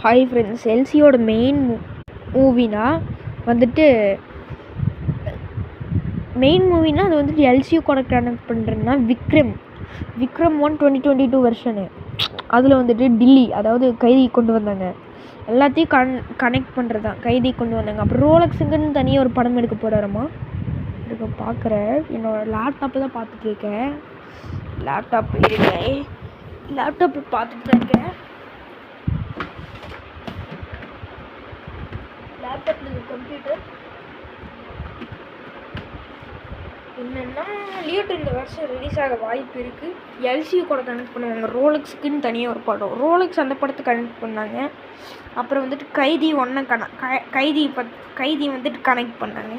Hi friends, எல்சியோட main மூவினா வந்துட்டு அது வந்துட்டு எல்சியூ கூட கனெக்ட் பண்ணுறதுனா விக்ரம் 1 2022 வெர்ஷனு. அதில் வந்துட்டு டில்லி, அதாவது கைதி கொண்டு வந்தாங்க. எல்லாத்தையும் கனெக்ட் பண்ணுறது தான், கைதி கொண்டு வந்தாங்க. அப்புறம் ரோலக்ஸுங்கன்னு தனியாக ஒரு படம் எடுக்க போகிறாரம்மா. இருக்க பார்க்குறேன், என்னோடய லேப்டாப்பில் தான் பார்த்துட்ருக்கேன். லேப்டாப்பில் பார்த்துட்டு தான் இருக்கேன். லேப்டாப்பில் கம்ப்யூட்டர் என்னென்னா லியோட்டு இந்த வருஷம் ரிலீஸ் ஆக வாய்ப்பு இருக்குது. எல்சியூ கூட கனெக்ட் பண்ணுவாங்க. ரோலக்ஸுக்குன்னு தனியாக ஒரு படம், ரோலக்ஸ் அந்த படத்தை கனெக்ட் பண்ணாங்க. அப்புறம் வந்துட்டு கைதி கைதி வந்துட்டு கனெக்ட் பண்ணாங்க.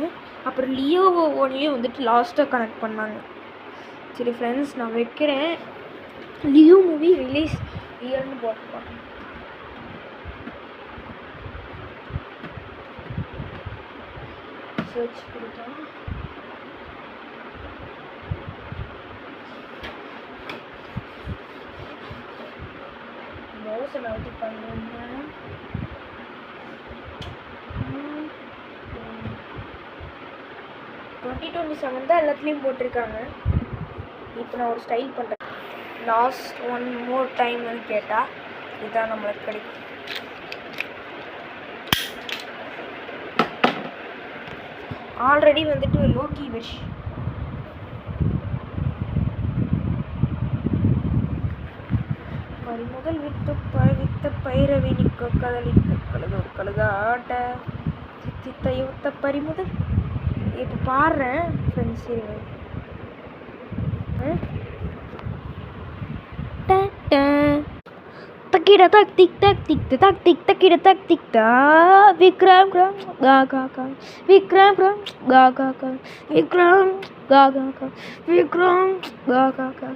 அப்புறம் லியோவோடையும் வந்துட்டு லாஸ்ட்டாக கனெக்ட் பண்ணாங்க. சரி ஃப்ரெண்ட்ஸ், நான் வைக்கிறேன். லியோ மூவி ரிலீஸ் இயர்னு போட்டுப்பாங்க. சர்ச் கொடுத்தோம். மோசம் நவுத்தி பண்ணுங்க. 2027 தான் எல்லாத்துலேயும் போட்டிருக்காங்க. இப்போ நான் ஒரு ஸ்டைல் பண்ணுறேன். லாஸ்ட் ஒன் மோர் டைம்னு கேட்டால் இதுதான் நம்மளுக்கு கிடைக்கும். ஆல்ரெடி வந்துட்டு லோக்கி விஷ் பறிமுதல் வித்த பைரவி நிற்க கதலிக்க கழுதோடு கழுதாட்ட சித்தித்தையுத்த பறிமுதல். இப்போ பாடுறேன் ஃப்ரெண்ட்ஸ். தக்கிட தக் திக் தக் திக் தக் திக் தக்கிட தக் திக் தா விக்ரம் கா கா கா விக்ரம் கா கா கா விக்ரம் கா கா கா விக்ரம் கா கா கா.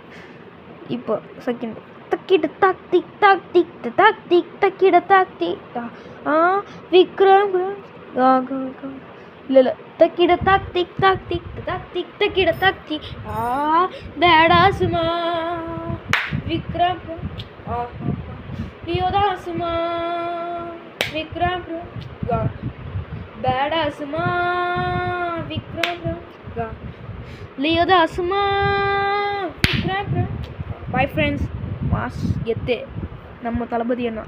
இப்போ செகண்ட் தக்கிட தக் திக் தக் திக் தக் திக் தக்கிட தக் திக் தா விக்ரம் கா கா கா. இல்லை தக்கிட தக் திக் தக் திக் தக் திக் தக்கிட தக் திக் பேடாசுமா விக்ரம் லியோதாசுமா விக்ரம் பேடாசுமா விக்ரம் லியோதாசுமா விக்ரம். பை ஃப்ரெண்ட்ஸ், மாஸ் கெத்து நம்ம தளபதி அண்ணா.